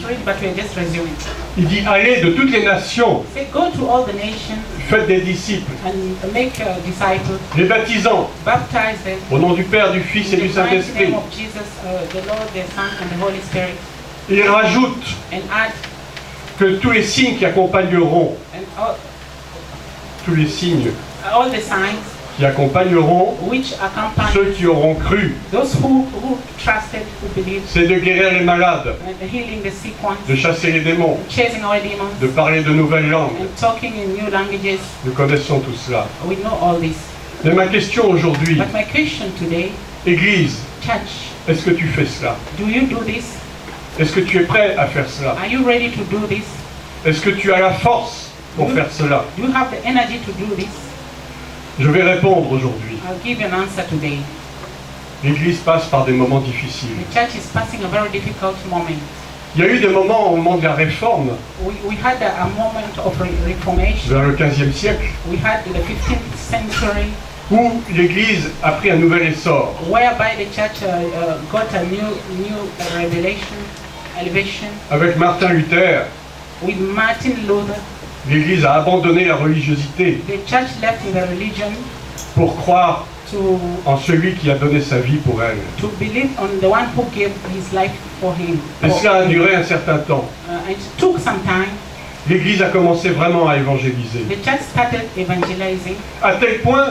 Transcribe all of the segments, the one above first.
read, but we're just resuming. Il dit, allez de toutes les nations, Say, go to all the nations faites des disciples, and make disciples, les baptisant baptize them au nom du Père, du Fils et in du the mighty Saint-Esprit. name of Jesus, the Lord, the Son, and the Holy Spirit, Il rajoute and add que tous les signes qui accompagneront, and tous les signes all the signs qui accompagneront which accompany ceux qui auront cru, those who trusted, who believed, c'est de guérir les malades, and healing the sick ones, de chasser les démons, chasing away demons, de parler de nouvelles langues. and talking in new languages. Nous connaissons tout cela. We know all this. Mais ma question aujourd'hui, But my question today, Église, church, est-ce que tu fais cela? do you do this? Est-ce que tu es prêt à faire cela? Are you ready to do this? Est-ce que tu as la force pour faire cela? Do you have the energy to do this? Je vais répondre aujourd'hui. I'll give you an answer today. L'Église passe par des moments difficiles. The church is passing a very difficult moment. Il y a eu des moments au moment de la Réforme, We had a moment of reformation. vers le XVe siècle, We had the 15th century, où l'Église a pris un nouvel essor. whereby the church got a new revelation, elevation. Avec Martin Luther, With Martin Luther, l'Église a abandonné la religiosité the church left the religion pour croire to en celui qui a donné sa vie pour elle. believe on the one who gave his life for him. Et cela a duré un certain temps. And it took some time. L'Église a commencé vraiment à évangéliser. The church started evangelizing. À tel point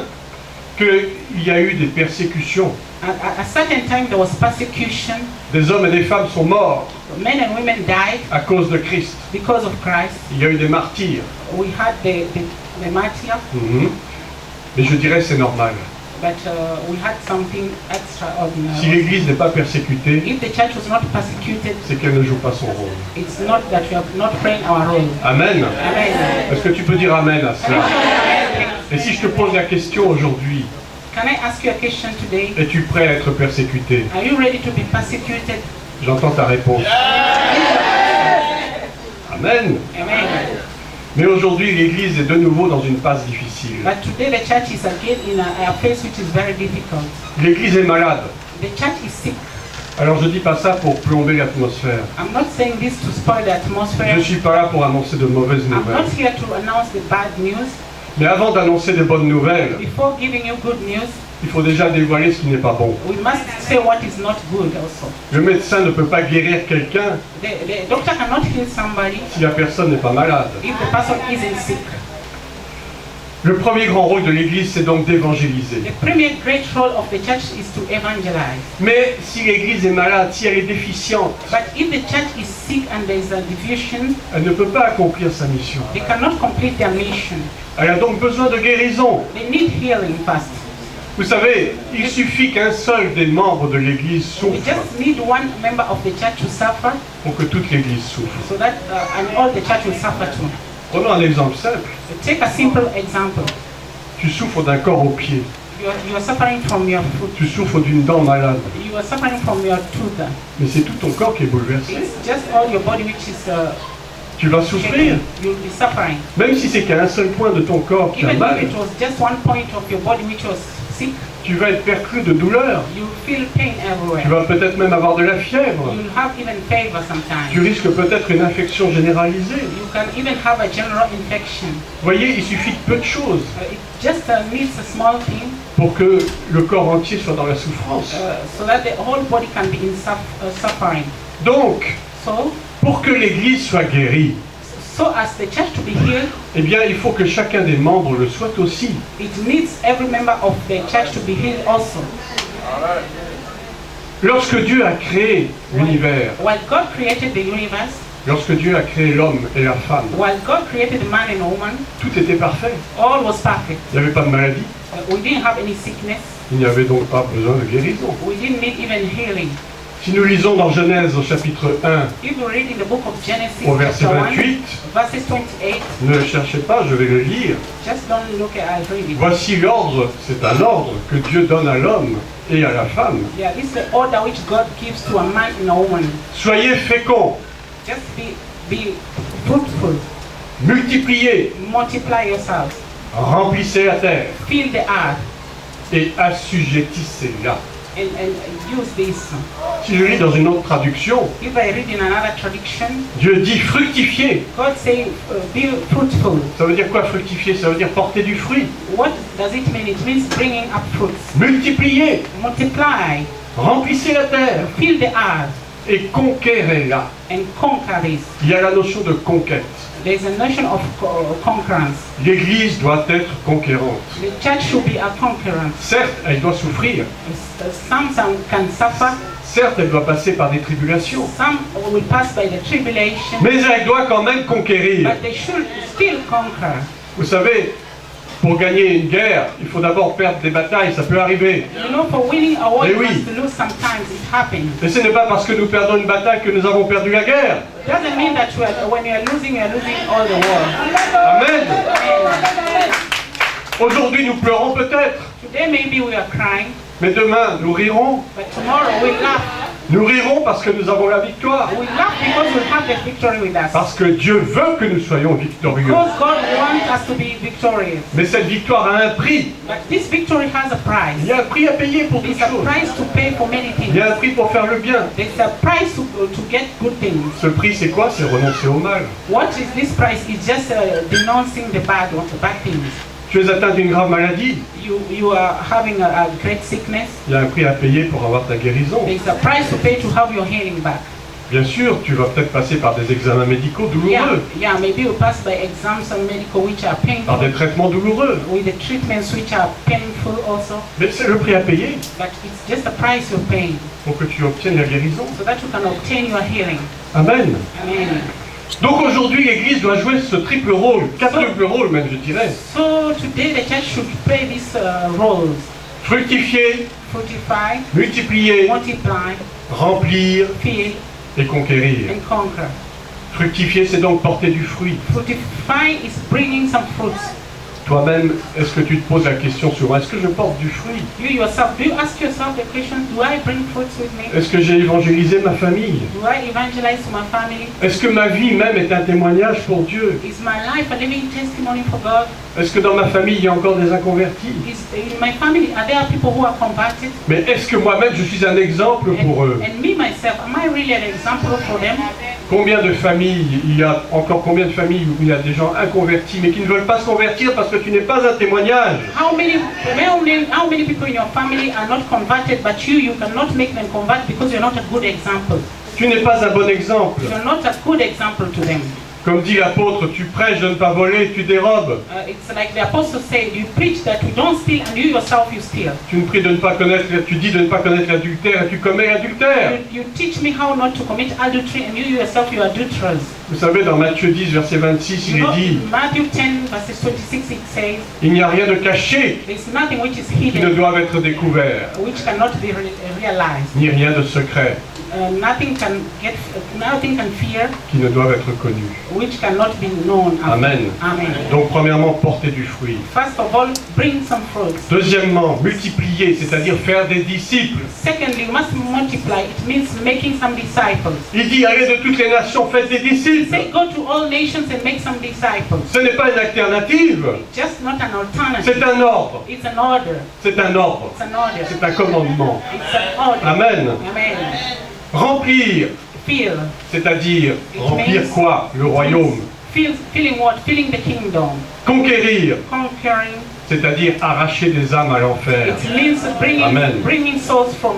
qu'il y a eu des persécutions. At a certain time there was persecution. Des hommes et des femmes sont morts Men and women died à cause de Christ. because of Christ. Il y a eu des martyrs. We had the martyr, Mais je dirais c'est normal. but we had something Si extraordinary. l'Église n'est pas persécutée, If the church was not persecuted, c'est qu'elle ne joue pas son rôle. it's not that we are not playing our role. Amen. Amen. Est-ce que tu peux dire Amen à cela? Et si je te pose la question aujourd'hui, Can I ask you a question today? es-tu prêt à être persécuté? Are you ready to be persecuted? J'entends ta réponse. Amen. Amen. Mais aujourd'hui, l'Église est de nouveau dans une phase difficile. But today the church is again in a phase which is very difficult. L'Église est malade. The church is sick. Alors je dis pas ça pour plomber l'atmosphère. I'm not saying this to spoil the atmosphere. Je suis pas là pour annoncer de mauvaises I'm nouvelles. not here to announce the bad news. Mais avant d'annoncer des bonnes nouvelles, Before giving you good news, il faut déjà dévoiler ce qui n'est pas bon. we must say what is not good also. Le médecin ne peut pas guérir quelqu'un The doctor cannot heal somebody si la personne n'est pas malade. if the person isn't sick. Le premier grand rôle de l'Église, c'est donc d'évangéliser. The premier great role of the church is to evangelize. Mais si l'Église est malade, si elle est déficiente, But if the church is sick and there is a division, elle ne peut pas accomplir sa mission. they cannot complete their mission. Elle a donc besoin de guérison. They need healing first. Vous savez, il suffit qu'un seul des membres de l'Église We souffre just need one member of the church to suffer pour que toute l'Église souffre. so that and all the church will suffer too. Prenons un exemple simple. Take a simple example. Tu souffres d'un corps au pied. You are suffering from your foot. Tu souffres d'une dent malade. You are suffering from your tooth. Mais c'est tout ton corps qui est bouleversé. It's just all your body which is Tu vas souffrir. shaking. You'll be suffering. Même si c'est qu'à un seul point de ton corps qui a Even mal, if it was just one point of your body which was sick, tu vas être perclus de douleur. you feel pain Tu everywhere. vas peut-être même avoir de la fièvre. You'll have even fever Tu sometimes. risques peut-être une infection généralisée. You can even have a general infection. Voyez, il suffit de peu de choses It just needs a small thing pour que le corps entier soit dans la souffrance. so that the whole body can be in suffering. Donc, So pour que l'Église soit guérie, as the church to be healed, eh bien, il faut que chacun des membres le soit aussi. it needs every member of the church to be healed also. Lorsque Dieu a créé l'univers, While God created the universe, lorsque Dieu a créé l'homme et la femme, while God created the man and woman, tout était parfait. all was perfect. Il n'y avait pas de maladie. We didn't have any sickness. Il n'y avait donc pas besoin de guérison. We didn't need even healing. Si nous lisons dans Genèse au chapitre 1, If you read in the book of Genesis, au verset chapter 1, 28, verses 28, ne le cherchez pas, je vais le lire. just don't look at it, read it. Voici l'ordre, c'est un ordre que Dieu donne à l'homme et à la femme. Yeah, this is the order which God gives to a man and a woman. Soyez féconds, Just be fruitful, multipliez, multiply yourselves, remplissez la terre fill the earth, et assujettissez-la. and use this. Si je lis dans une autre traduction, If I read in another tradition, Dieu dit fructifier. God say, be fruitful. Ça veut dire quoi fructifier? Ça veut dire porter du fruit. What does it mean? It means bringing up fruits. Multiplier. Multiply, Remplissez la terre. fill the earth, Et conquérez-la. and conquer this. Il y a la notion de conquête. There's a notion of conquerance. L'Église doit être conquérante. The church should be a conquerance. Certes, elle doit souffrir. Some can suffer, Certes, elle doit passer par des tribulations. some will pass by the tribulation, Mais elle doit quand même conquérir. but they should still conquer. Vous savez, pour gagner une guerre, il faut d'abord perdre des batailles. Ça peut arriver. You know, for winning a war, Eh you oui. must lose sometimes. It happens. Et ce n'est pas parce que nous perdons une bataille que nous avons perdu la guerre. It doesn't mean that when you are losing all the war. Amen. Aujourd'hui, nous pleurons peut-être. Today maybe we are crying, Mais demain, nous rirons. but tomorrow we laugh. Nous rirons parce que nous avons la victoire. We laugh because we have the victory with us. Parce que Dieu veut que nous soyons victorieux. Because God wants us to be victorious. Mais cette victoire a un prix. But this victory has a price. Il y a un prix à payer pour toutes There's a choses. price to pay for many Il things. y a un prix pour faire le bien. There's a price to get good things. Ce prix, c'est quoi? C'est renoncer au mal. What is this price? It's just denouncing the bad things. Tu es atteint d'une grave maladie. You are having a great sickness. Il y a un prix à payer pour avoir ta guérison. There's a price to pay to have your healing back. Bien sûr, tu vas peut-être passer par des examens médicaux douloureux, Yeah, maybe you pass by exams and medical which are par des painful, traitements douloureux. with the treatments which are painful also. Mais c'est le prix à payer But it's just a price you're paying pour que tu obtiennes la guérison. so that you can obtain your healing. Amen. Amen. Donc aujourd'hui, l'Église doit jouer ce triple rôle, quadruple rôle même, je dirais. So today the church should play these roles: Fructifier, fructify, multiplier, multiply, remplir fill, et conquérir. and conquer. Fructifier, c'est donc porter du fruit. Fructify is bringing some fruits. Toi-même, est-ce que tu te poses la question souvent, est-ce que je porte du fruit? You yourself, do you ask yourself the question, do I bring fruits with me? Est-ce que j'ai évangélisé ma famille? Do I evangelize to my family? Est-ce que ma vie même est un témoignage pour Dieu? Is my life a living testimony for God? Est-ce que dans ma famille, il y a encore des inconvertis? Is in my family, are there people who are converted? Mais est-ce que moi-même, je suis un exemple pour eux? And me myself, am I really an example for them? Combien de familles, il y a encore combien de familles où il y a des gens inconvertis, mais qui ne veulent pas se convertir parce que tu n'es pas un témoignage? How many people in your family are not converted, but you cannot make them convert because you're not a good example. Tu n'es pas un bon exemple. You're not a good example to them. Comme dit l'apôtre, tu prêches de ne pas voler, tu dérobes. It's like the apostle said, you preach that you don't steal, and you yourself you steal. Tu ne pries de ne pas connaître, tu dis de ne pas connaître l'adultère et tu commets l'adultère. You teach me how not to commit adultery, and you yourself you are adulterers. Vous savez, dans Matthieu 10, verset 26, il You est know, dit, Matthew 10 verses 26 it says, il n'y a rien de caché there's nothing which is qui ne hidden, doit être découvert, which cannot be realized. ni rien de secret Nothing can fear, qui ne doit être connu. which cannot be known. Amen. Amen. Donc premièrement, porter du fruit. First of all, bring some fruits. Deuxièmement, multiplier, c'est-à-dire faire des disciples. Secondly, you must multiply. It means making some disciples. Il dit, allez de toutes les nations, faites des disciples. Say, go to all nations and make some disciples. Ce n'est pas une alternative, Just not an alternative. c'est un ordre. It's an order. C'est un ordre. It's an order. C'est un commandement. It's an order. Amen. Amen. Remplir, Fill. c'est-à-dire remplir quoi? Le royaume. Filling what? Filling the kingdom. Conquérir, Conquering. c'est-à-dire arracher des âmes à l'enfer. It means Amen. bringing souls from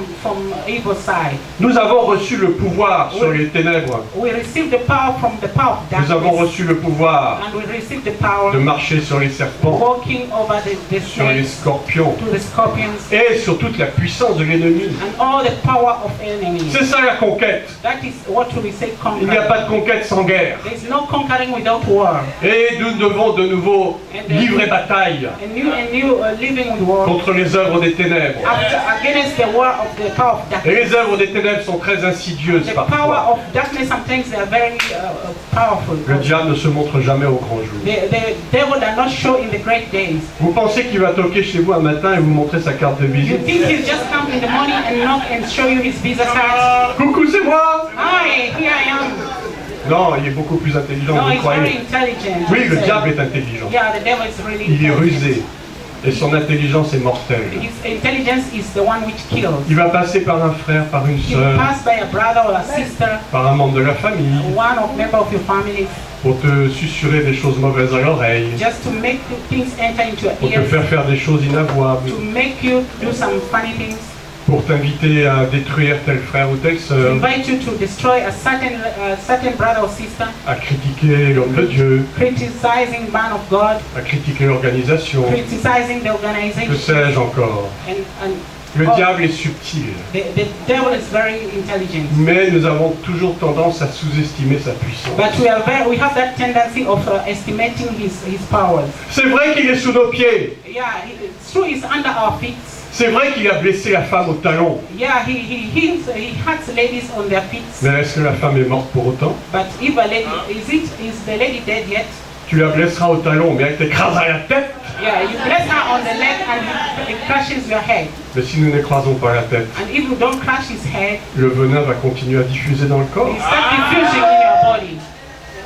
evil side. Nous avons reçu le pouvoir sur les ténèbres. We receive the power from the power of Nous avons darkness. reçu le pouvoir And we receive the power de marcher sur les serpents, walking over the sur les snakes, scorpions to the scorpions, et sur toute la puissance de l'ennemi. and all the power of enemies. C'est ça la conquête. That is what we say Il n'y a conquering. pas de conquête sans guerre. There is no conquering without war. Et nous devons de nouveau livrer bataille And you living with war contre les œuvres des ténèbres. against the war of the power of Et darkness. les œuvres des ténèbres sont très insidieuses The power parfois. of darkness sometimes they are very powerful. Le diable ne se montre jamais au grand jour. The devil does not show in the great days. Vous pensez qu'il va toquer chez vous un matin et vous montrer sa carte de You visite? think he'll just come in the morning and knock and show you his visa card? Coucou, c'est moi! Hi, here I am. Non, il est beaucoup plus intelligent No, que vous he's very croyez. intelligent. Oui, le He's, diable est intelligent. Yeah, the devil is really Il est intelligent. rusé. Et son intelligence est mortelle. His intelligence is the one which kills. Il va passer par un frère, par une He sœur, pass by a brother or a sister, par un membre de la famille, one of member of your family, pour te susurrer des choses mauvaises à l'oreille, just to make things enter into your pour te ears, faire des choses inavouables, to make you do some funny things, pour t'inviter à détruire tel frère ou telle to sœur, invite you to destroy a certain brother or sister, à critiquer l'homme de Dieu, criticizing man of God, à critiquer l'organisation, criticizing the que organization, sais-je encore. and Le oh, diable est subtil, the devil is very intelligent. mais nous avons toujours tendance à sous-estimer sa puissance. But we have that tendency of estimating his powers. C'est vrai qu'il est sous nos pieds, Yeah, it's true. He's under our feet. c'est vrai qu'il a blessé la femme au talon, Yeah, he hurts ladies on their feet. mais est-ce que la femme est morte pour autant? But if a lady is the lady dead yet? Tu la blesseras au talon, mais elle t'écrasera la tête. Yeah, you bless her on the leg and it crushes your head. Mais si nous n'écrasons pas la tête, And if you don't crush his head, le venin va continuer à diffuser dans le corps. it starts diffusing in your body.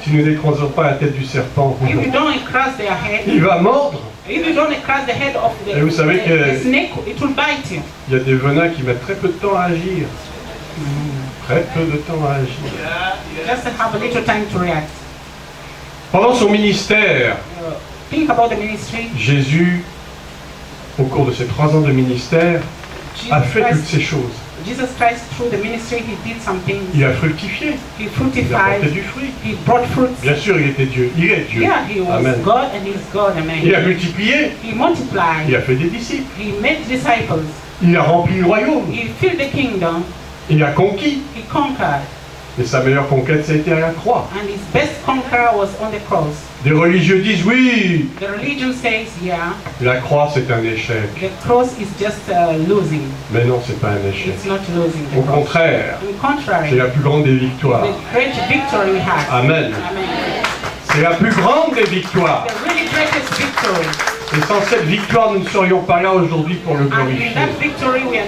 Si nous n'écrasons pas la tête du serpent, If you don't crush their head, il va mordre. if you don't crush the head of Et vous savez the que- snake, it will bite you. Il y a des venins qui mettent très peu de temps à agir. Très peu de temps à agir. Just have a little time to react. Pendant son ministère, Think about the ministry. Jésus, au cours de ses 3 ans de ministère, a fait toutes ces choses. Jesus Christ, through the ministry, he did some things. Il a fructifié, He il a porté fructified. du fruit. He brought fruits. Bien sûr, il était Dieu, il est Dieu. Yeah, he was Amen. God and he's God. Amen. Il a multiplié, He multiplied. il a fait des disciples, He made disciples. il a rempli le royaume, He filled the kingdom. il a conquis. He conquered. Mais sa meilleure conquête, ça a été à la croix. And his best conqueror was on the cross. Des religieux disent oui, The religion says, yeah, la croix c'est un échec. the cross is just losing. Mais non, c'est pas un échec. It's not losing Au the cross. contraire, On the c'est contrary, la plus grande des victoires. the great victory we have. Amen. Amen. C'est la plus grande des victoires. The really greatest victory. Et sans cette victoire, nous ne serions pas là aujourd'hui pour le And in glorifier. that victory, we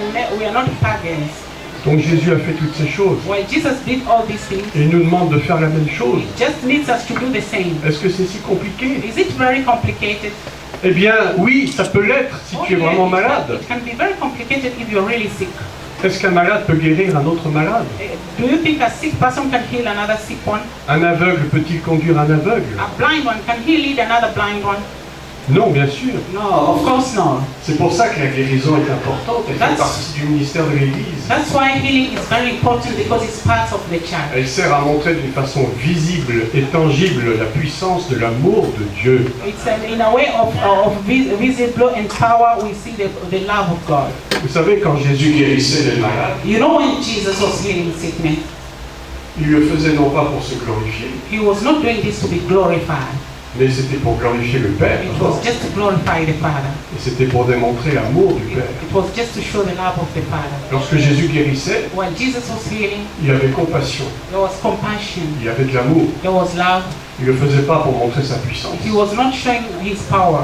are not pagans. Donc Jésus a fait toutes ces choses. While Jesus did all these things, Et il nous demande de faire la même chose. he just needs us to do the same. Est-ce que c'est si compliqué? Is it very complicated? Eh bien, oui, ça peut l'être si tu es vraiment malade. It can be very complicated if you're really sick. Est-ce qu'un malade peut guérir un autre malade? Do you think a sick person can heal another sick one? Un aveugle peut-il conduire un aveugle? A blind one, can he lead another blind one? Non, bien sûr. No, of course not. C'est pour ça que la guérison est importante. Elle fait That's- partie du ministère de l'Église. That's why healing is very important because it's part of the church. Elle sert à montrer d'une façon visible et tangible la puissance de l'amour de Dieu. It's in a way of visible and power we see the love of God. Vous savez, quand Jésus guérissait les malades, You know when Jesus was healing sickness, il le faisait non pas pour se glorifier, he was not doing this to be glorified. mais c'était pour glorifier le Père. It was just to glorify the Father. Et c'était pour démontrer l'amour du Père. It was just to show the love of the Father. Lorsque Jésus guérissait, While Jesus was healing, il avait compassion, there was compassion, il avait de l'amour. there was love. Il ne le faisait pas pour montrer sa puissance. He was not showing his power.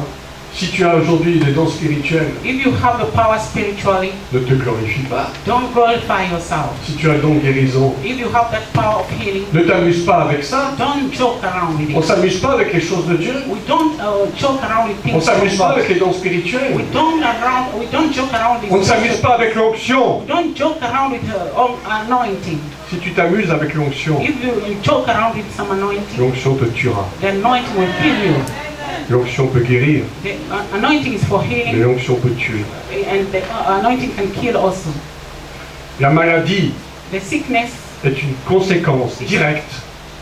Si tu as aujourd'hui des dons spirituels, If you have the power spiritually, ne te glorifie pas. don't glorify yourself. Si tu as le don de guérison, If you have that power of healing, ne t'amuse pas avec ça. don't joke around with On ne it. s'amuse pas avec les choses de Dieu. We don't joke around with On ne things. s'amuse pas of avec God. les dons spirituels. We don't joke around with On ne s'amuse pas avec l'onction. We don't joke around with anointing. Si tu t'amuses avec l'onction, If you joke around with some anointing, l'onction te tuera. the anointing will kill you. L'onction peut guérir, The anointing is for mais healing, l'onction peut tuer. and the anointing can kill also. La maladie The sickness, est une conséquence directe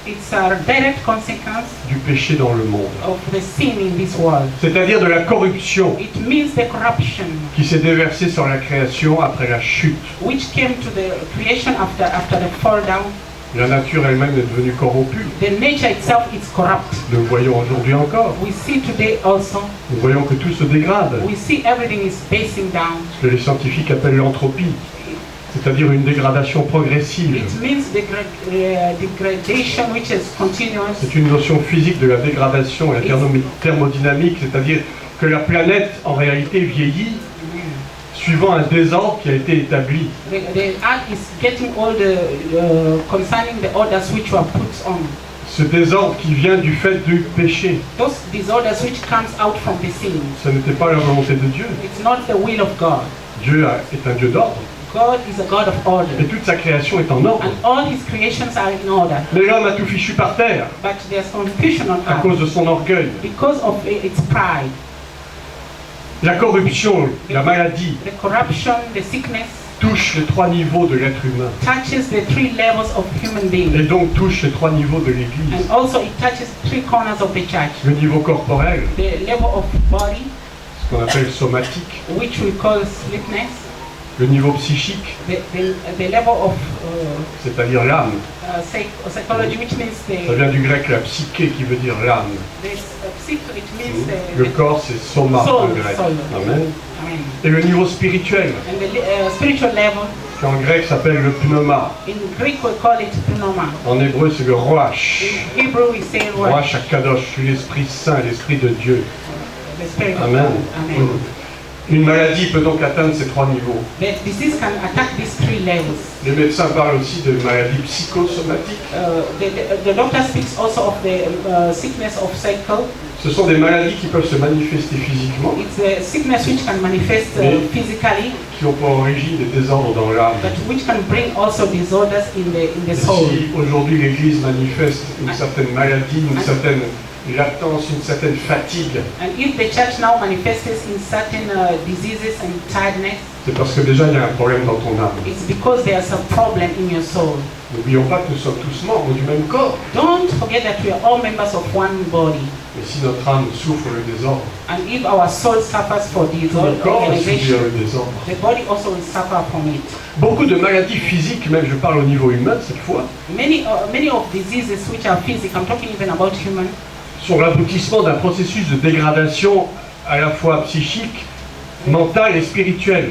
it's a direct consequence du péché dans le monde. of the sin in this world. C'est-à-dire de la corruption It means the corruption qui s'est déversée sur la création après la chute. which came to the creation after the fall down. La nature elle-même est devenue corrompue. The nature itself is corrupt. Nous le voyons aujourd'hui encore. We see today also, Nous voyons que tout se dégrade. we see everything is basing down. Ce que les scientifiques appellent l'entropie, c'est-à-dire une dégradation progressive. It means the degradation which is continuous. C'est une notion physique de la dégradation, la thermodynamique, c'est-à-dire que la planète en réalité vieillit suivant un désordre qui a été établi. The earth is getting all the concerning the orders which were put on. ce désordre qui vient du fait du péché. Those disorders which comes out from the sin. Ce n'était pas la volonté de Dieu. It's not the will of God. Dieu est un Dieu d'ordre. God is a God of Et order. toute sa création est en ordre. And all his creations are in order. Mais l'homme a tout fichu par terre But there's confusion on à cause earth de son orgueil. because of its pride. La corruption, la maladie The corruption, the sickness touche les trois niveaux de l'être humain. touches the three levels of human Et beings. donc touche les trois niveaux de l'Église. And also it touches three corners of the church. Le niveau corporel, The level of body, ce qu'on appelle somatique. which we call sleepness. Le niveau psychique, The level of c'est-à-dire l'âme. psychology, which means Ça vient du grec la psyché qui veut dire l'âme. psych, it means Le corps c'est soma en soul, grec. soul. Amen. Amen. Et le niveau spirituel, And the spiritual level, qui en grec s'appelle le pneuma. in Greek we call it pneuma. En hébreu c'est le roach. In Hebrew we say ruach, Roach Kadosh, l'Esprit Saint, l'Esprit de Dieu. the spirit of Amen. God. Amen. Une maladie peut donc atteindre ces trois niveaux. The disease can attack these three levels. Les médecins parlent aussi de maladies psychosomatiques. The doctor speaks also of the sickness of cycle. Ce sont des maladies qui peuvent se manifester physiquement, It's a sickness which can manifest physically, qui ont pour origine des désordres dans l'âme. but which can bring also disorders in the Et soul. si aujourd'hui l'Église manifeste une certaine maladie, une certaine latence, une certaine fatigue, And if the church now manifests in certain diseases and tiredness, c'est parce que déjà il y a un problème dans ton âme. it's because there's a problem in your soul. N'oublions pas que nous sommes tous membres du même corps. Don't forget that we are all members of one body. Mais si notre âme souffre le désordre, And if our soul suffers for tout le corps va subir disorganization, le désordre. the body also will suffer from it. Beaucoup de maladies physiques, même je parle au niveau humain cette fois, Many of diseases which are physical, I'm talking even about human, sont l'aboutissement d'un processus de dégradation à la fois psychique, mentale et spirituelle.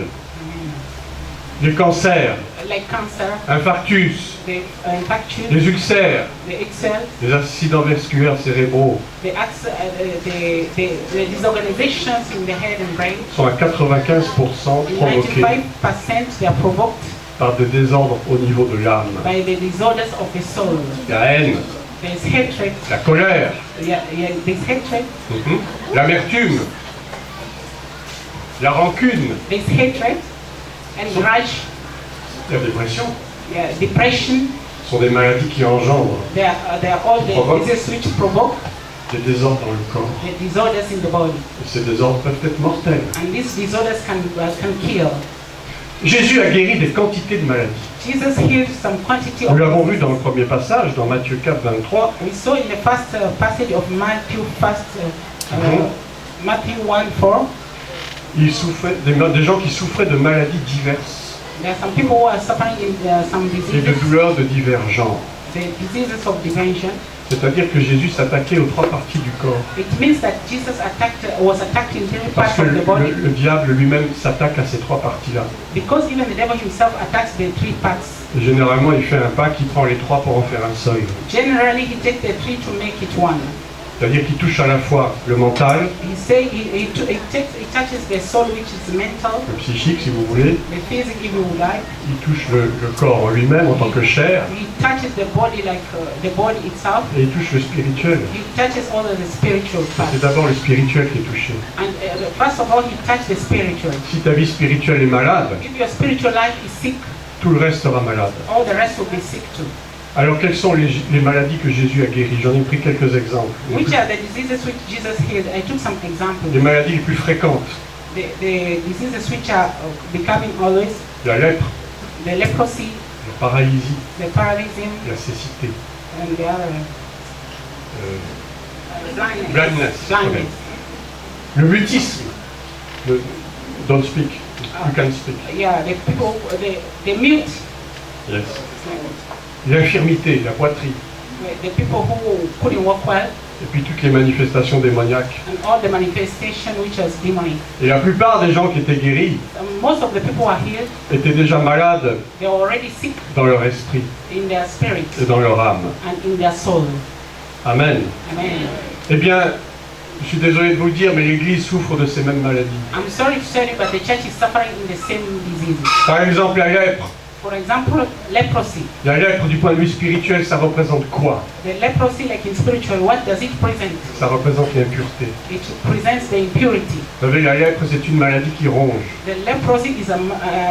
Les cancers, like cancer, infarctus, the infarction, les ulcères, the excel, les accidents vasculaires cérébraux the disorganizations in the head and brain. sont à 95% In provoqués 95% they are provoked par des désordres au niveau de l'âme. by the disorders of the soul. La haine, There's hatred, la colère, there's hatred, l'amertume, la rancune, there's hatred, and grudge, la dépression. Depression. Ce sont des maladies qui engendrent They are all Provoke. the diseases which provoke des désordres dans le corps. the disorders in the body. Et ces désordres peuvent être mortels. And these disorders can kill. Jésus a guéri des quantités de maladies. Jesus healed some quantity Nous of l'avons vu dans le premier passage, dans Matthieu 4, 23. We saw in the first passage of Matthew, Matthew 1:4. Il souffrait, des gens qui souffraient de maladies diverses There are some people who are suffering in some et de diseases, douleurs de divers genres. the diseases of dimension. C'est-à-dire que Jésus s'attaquait aux trois parties du corps. It means that Jesus was attacked in three Parce parts que of the body, le diable lui-même s'attaque à ces trois parties-là. because even the devil himself attacks the three parts. Et généralement, il fait un pack, il prend les trois pour en faire un seul. Generally, he takes the three to make it one. C'est-à-dire qu'il touche à la fois le mental, He touches the soul, which is mental, le psychique si vous voulez, the physical, if you would like. il touche le corps en lui-même en tant que chair, He touches the body like the body itself. et il touche le spirituel. He touches all of the spiritual parts. C'est d'abord le spirituel qui est touché. And first of all, he touched the spiritual. Si ta vie spirituelle est malade, If your spiritual life is sick, tout le reste sera malade. all the rest will be sick too. Alors quelles sont les maladies que Jésus a guéries? J'en ai pris quelques exemples. Which are the diseases which Jesus healed? I took some examples. Les maladies les plus fréquentes, The diseases which are becoming always la lèpre, the leprosy, la paralysie, the paralysm, la cécité, and the other blindness. blindness. Le mutisme, don't speak, you can speak. Yeah, the people, the mute, Yes. L'infirmité, la poitrine, the people who couldn't walk well, et puis toutes les manifestations démoniaques. and all the manifestation which was demonic. Et la plupart des gens qui étaient guéris Most of the people who are healed, étaient déjà malades they are already sick dans leur esprit in their spirit et dans leur âme. and in their soul. Amen. Amen. Eh bien, je suis désolé de vous le dire, mais l'Église souffre de ces mêmes maladies. I'm sorry to tell you, but the church is suffering in the same disease. Par exemple, la lèpre. For example, leprosy. La lèpre, du point de vue spirituel, ça représente quoi? The leprosy, like in spiritual, what does it present? Ça représente l'impureté. It presents the impurity. Vous savez, la lèpre, c'est une maladie qui ronge. The leprosy is a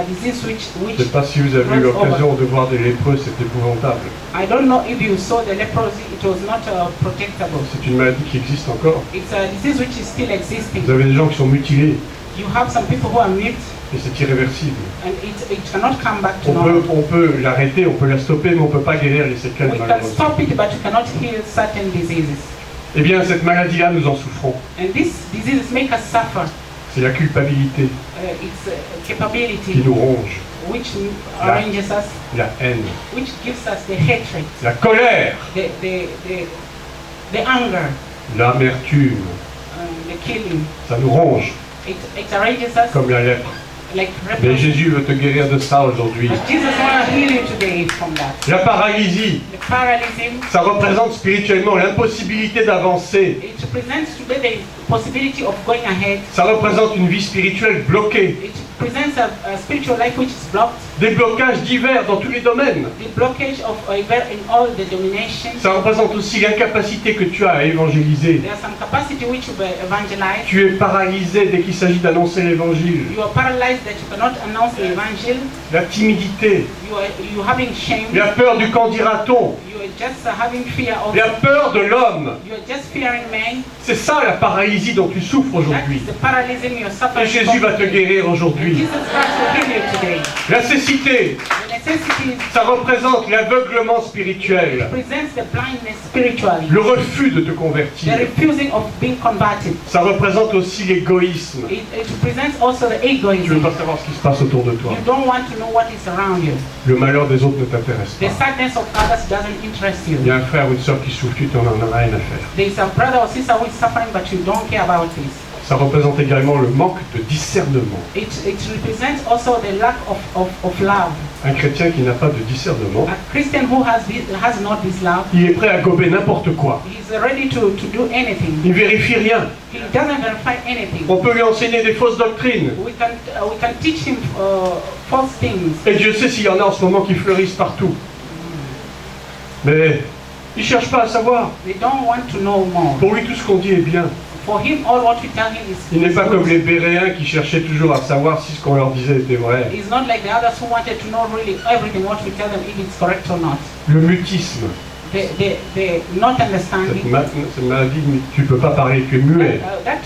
disease Je ne which sais pas si vous avez eu l'occasion de voir des lépreux, c'est épouvantable. I don't know if you saw the leprosy. It was not protectable. C'est une maladie qui existe encore. It's a disease which is still existing. Vous avez des gens qui sont mutilés You have some people who are mute, et c'est irréversible. and it cannot come back to On normal. peut l'arrêter, on peut la stopper, mais on ne peut pas guérir les séquelles We can malheureusement. stop it, but you cannot heal certain diseases. Eh bien, cette maladie-là, nous en souffrons. And these diseases make us suffer. C'est la culpabilité It's qui capability nous ronge, which arranges us, la haine, which gives us the hatred, la colère, the anger, l'amertume. the killing. Ça nous ronge, It arranges us comme la lèpre. like Mais leprosy. Jésus veut te guérir de ça aujourd'hui. But Jesus wants to heal you today from that. La paralysie, The paralysm, ça représente spirituellement l'impossibilité d'avancer. it represents today the possibility of going ahead. Ça représente une vie spirituelle bloquée. It presents a spiritual life which is blocked. Des blocages divers dans tous les domaines. The blockage of in all the dominations. Ça représente aussi l'incapacité que tu as à évangéliser. There's some capacity which you evangelize. Tu es paralysé dès qu'il s'agit d'annoncer l'évangile. You are paralyzed that you cannot announce the evangel. La timidité, You having shame. la peur du qu'en dira-t-on, You are just having fear of. la peur de l'homme. You are just fearing men. C'est ça la paralysie dont tu souffres That aujourd'hui. is the paralysm you're suffering Et Jésus va te from. guérir aujourd'hui. Jesus Christ will heal you today. La cécité, The necessity ça représente l'aveuglement spirituel, presents the blindness spiritually. le refus de te The convertir. refusing of being converted. Ça représente aussi l'égoïsme. It presents also the Tu veux egoism. pas savoir ce qui se passe autour de toi. You don't want to know what is around you. Le malheur des autres ne t'intéresse The pas. sadness of others doesn't interest you. Il y a un frère ou une soeur qui souffre, tu n'en as rien à faire. There is a brother or sister who is suffering, but you don't care about this. Ça représente également le manque de discernement. It represents also the lack of love. Un chrétien qui n'a pas de discernement, A Christian who has not this love, il est prêt à gober n'importe quoi. he's ready to do anything. Il vérifie rien. He doesn't verify anything. On peut lui enseigner des fausses doctrines. We can teach him false things. Et Dieu sait s'il y en a en ce moment qui fleurissent partout. Mais il ne cherche pas à savoir. They don't want to know more. Pour lui, tout ce qu'on dit est bien. For him, all what we tell him Il n'est is pas good. comme les Béréens qui cherchaient toujours à savoir si ce qu'on leur disait était vrai. He's not like the others who wanted to know really everything what we tell them if it's correct or not. Le mutisme, The not understanding. cette maladie, tu ne peux pas parler, tu es muet. That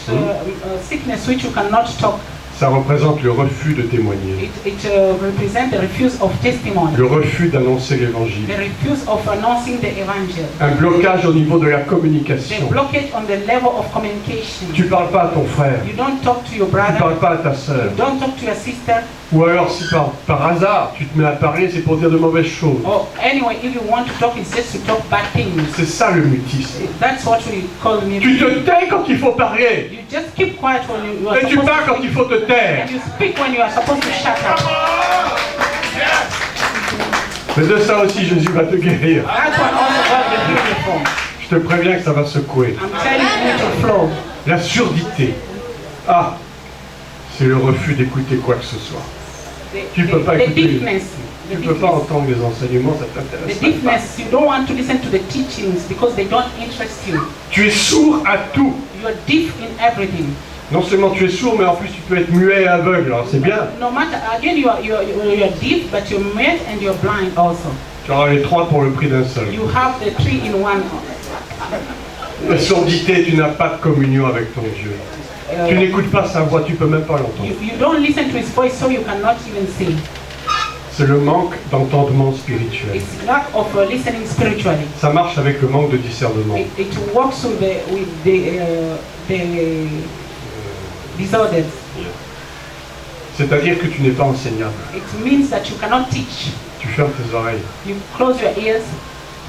sickness which you cannot talk, Ça représente le refus de témoigner, it represents the refuse of testimony, le refus d'annoncer l'évangile, the refuse of announcing the evangel, un blocage au niveau de la the communication. blockage on the level of communication. Tu ne parles pas à ton frère, You don't talk to your tu ne brother, parles pas à ta sœur. you don't talk to your sister, Ou alors si par hasard tu te mets à parler, c'est pour dire de mauvaises choses. or anyway, if you want to talk, it's just to talk bad things. C'est ça le mutisme. That's what we call Tu music. te tais quand il faut parler, You just keep quiet when you are et tu supposed parles to quand il speak, faut te taire. and you speak when you are supposed to shut up. Mais de ça aussi Jésus va te guérir. That's what also God will heal you from. Je te préviens que ça va secouer. I'm telling you to flow. La surdité. Ah, c'est le refus d'écouter quoi que ce soit. Tu peux pas The écouter. deafness. Tu ne peux pas entendre les enseignements, ça The t'intéresse pas. deafness, you don't want to listen to the teachings because they don't interest you. Tu es sourd à tout. You are deaf in everything. Non seulement tu es sourd, mais en plus tu peux être muet et aveugle. Alors c'est bien. No matter, again, you are deaf, but you're mute and you're blind also. Tu auras les trois pour le prix d'un seul. You have the three in one. La surdité, tu n'as pas de communion avec ton Dieu. Tu n'écoutes pas sa voix, tu peux même pas l'entendre. You don't listen to his voice, so you cannot even see. C'est le manque d'entendement spirituel. It's lack of listening spiritually. Ça marche avec le manque de discernement. It works with the disorders. C'est-à-dire que tu n'es pas enseignable. It means that you cannot teach. Tu fermes tes oreilles. You close your ears.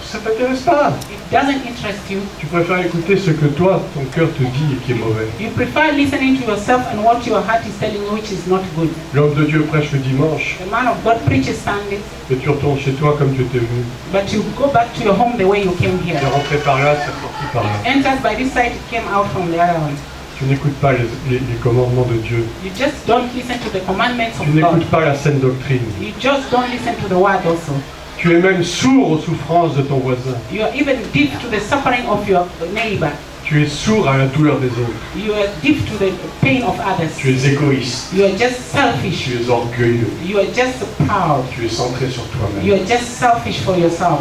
Ça ne t'intéresse pas. It doesn't interest you. Tu préfères écouter ce que toi, ton cœur te dit et qui est mauvais. You prefer listening to yourself and what your heart is telling you, which is not good. L'homme de Dieu prêche le dimanche, The man of God preaches Sunday, et tu retournes chez toi comme tu étais venu. but you go back to your home the way you came here. Tu es rentré par là, tu es sorti par là. Enters by this side, it came out from the other one. Tu n'écoutes pas les commandements de Dieu. You just don't listen to the commandments Tu of God. n'écoutes pas la saine doctrine. You just don't listen to the word also. Tu es même sourd aux souffrances de ton voisin. You are even deaf to the suffering of your neighbor. Tu es sourd à la douleur des autres. You are deaf to the pain of others. Tu es égoïste. You are just selfish. Tu es orgueilleux. You are just proud. Tu es centré sur toi-même. You are just selfish for yourself.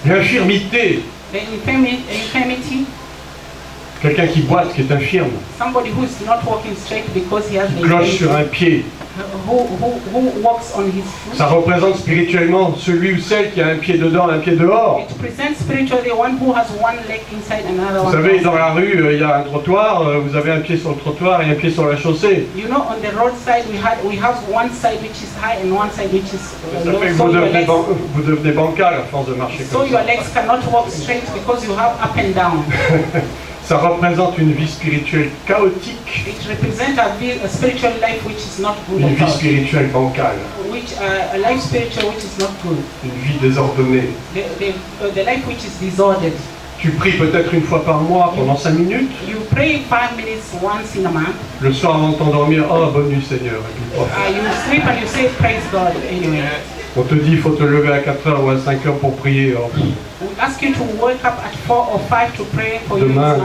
L'infirmité. The infirmity, Quelqu'un qui boite, qui est infirme. somebody who is not walking straight because he has the Cloche sur un infirmity, pied. who walks on his foot. Ça représente spirituellement celui ou celle qui a un pied dedans, un pied dehors. It presents spiritually one who has one leg inside and another Vous one savez, dans outside. la rue, il y a un trottoir, vous avez un pied sur le trottoir et un pied sur la chaussée. You know, on the roadside we have one side which is high and one side which is Ça low. fait que vous devenez bancal à force de marcher So comme your ça. legs cannot walk straight because you have up and down. Ça représente une vie spirituelle chaotique, It represents a spiritual life which is not good une at vie all. spirituelle bancale, Which a life spiritual which is not good. une vie désordonnée. The life which is disordered. Tu pries peut-être une fois par mois pendant 5 minutes. You pray 5 minutes once in a month. Le soir avant de t'endormir, oh bonne nuit Seigneur. Et puis, oh. You sleep and you say praise God anyway. On te dit il faut te lever à 4h ou à 5h pour prier. Oh, We ask you to wake up at 4 or 5 to pray for you. demain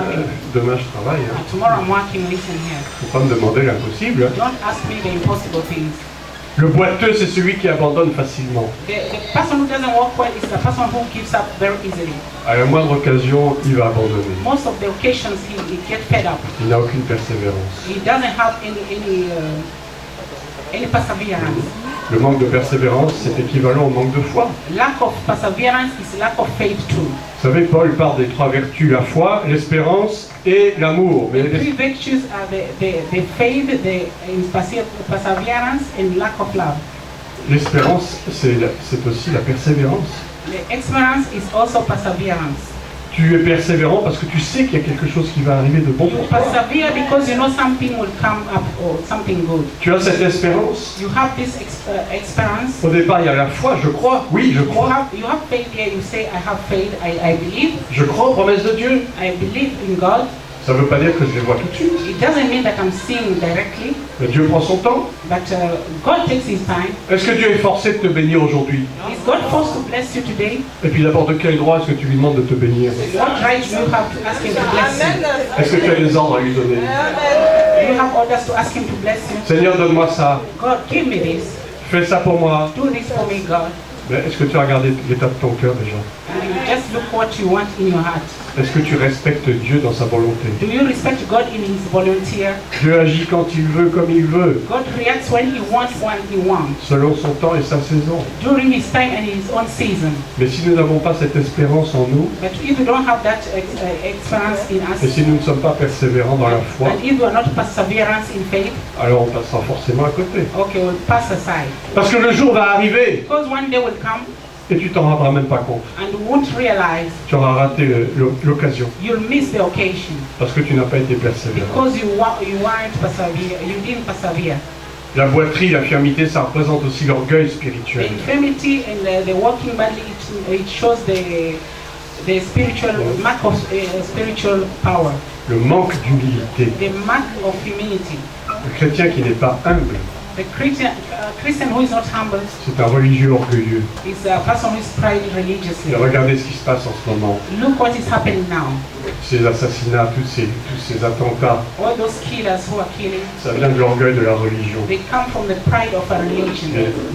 je travaille. Hein. Tomorrow I'm working, listen here. Faut pas me demander l'impossible. Hein. Don't ask me the impossible things. Le boiteux, c'est celui qui abandonne facilement. The person who doesn't work well is the person who gives up very easily. À la moindre occasion, il va abandonner. Most of the occasions he gets fed up. Il n'a aucune persévérance. He doesn't have any perseverance. Le manque de persévérance, c'est équivalent au manque de foi. Lack of perseverance is lack of faith too. Vous savez, Paul parle des 3 vertus, la foi, l'espérance et l'amour. Mais The 3 virtues are the faith, the perseverance, and lack of love. l'espérance, c'est aussi la persévérance. The experience is also perseverance. Tu es persévérant parce que tu sais qu'il y a quelque chose qui va arriver de bon You pour toi. persevere because you know something will come up or something good. Tu as cette espérance. You have this experience. Au départ, il y a la foi, je crois. Oui, je crois. You have faith here. You say, I have faith. I believe. Je crois aux promesses de Dieu. I believe in God. Ça ne veut pas dire que je les vois tout de suite. It doesn't mean that I'm seeing directly, Mais Dieu prend son temps. but God takes His time. Est-ce que Dieu est forcé de te bénir aujourd'hui? Is God forced to bless you today? Et puis d'abord, de quel droit est-ce que tu lui demandes de te bénir? What right do you have to ask Him to bless you? Est-ce que tu as des ordres à lui donner? Do you have orders to ask Him to bless you? Seigneur, donne-moi ça. God, give me this. Fais ça pour moi. Do this for me, God. Mais est-ce que tu as regardé l'état de ton cœur déjà? And you just look what you want in your heart. Est-ce que tu respectes Dieu dans sa volonté? Do you respect God in His volunteer? Dieu agit quand il veut, comme il veut, God reacts when He wants, selon son temps et sa saison. during His time and His own season. Mais si nous n'avons pas cette espérance en nous, But if you don't have that experience in et us, si nous ne sommes pas persévérants dans la foi, and if you are not perseverance in faith, alors on passera forcément à côté. okay, we'll pass aside. Parce que le jour va arriver Because one day will come et tu t'en rendras même pas compte. and you won't realize Tu auras raté l'occasion you'll miss the occasion parce que tu n'as pas été persévérant. because you weren't persevere, you didn't persevere. La boiterie, l'infirmité, ça représente aussi l'orgueil The spirituel. infirmity and the walking badly, it shows the spiritual mark of spiritual power, Le manque d'humilité. the mark of humility. Le chrétien qui n'est pas humble, The Christian who is not humble c'est un religieux orgueilleux. is a person who is pride Et religiously. regardez ce qui se passe en ce moment. Look what is happening now. Ces assassinats, tous ces attentats, All those killers who are killing, ça vient de l'orgueil de la religion. they come from the pride of a religion.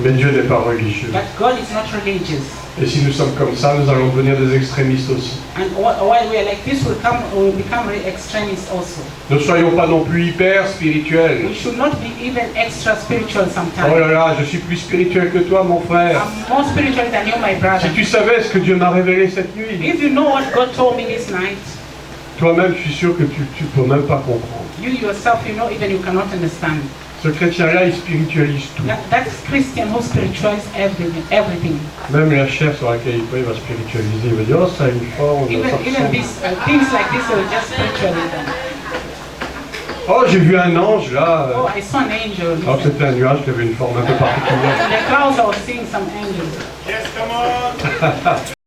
Mais Dieu n'est pas religieux. But God is not religious. Et si nous sommes comme ça, nous allons devenir des extrémistes aussi. And while we are like this, we'll become extremists also. Ne soyons pas non plus hyper spirituels. We should not be even extra spiritual Oh sometimes. là là, je suis plus spirituel que toi, mon frère. I'm more spiritual than you, my brother. Si tu savais ce que Dieu m'a révélé cette nuit, If you know what God told me this night, toi-même, je suis sûr que tu ne peux même pas comprendre. you yourself, you know, even you cannot understand. Ce chrétien-là, il spiritualise tout. That Christian who spiritualizes everything. Même la chair sur laquelle il peut, il va spiritualiser. Il va dire, oh, ça a une forme, ça Even ressemble. things like this will just spiritualism. Oh, j'ai vu un ange là. Oh, I saw an angel. Alors c'était un nuage qui avait une forme un peu particulière. In the clouds, I was seeing some angels. Yes, come on.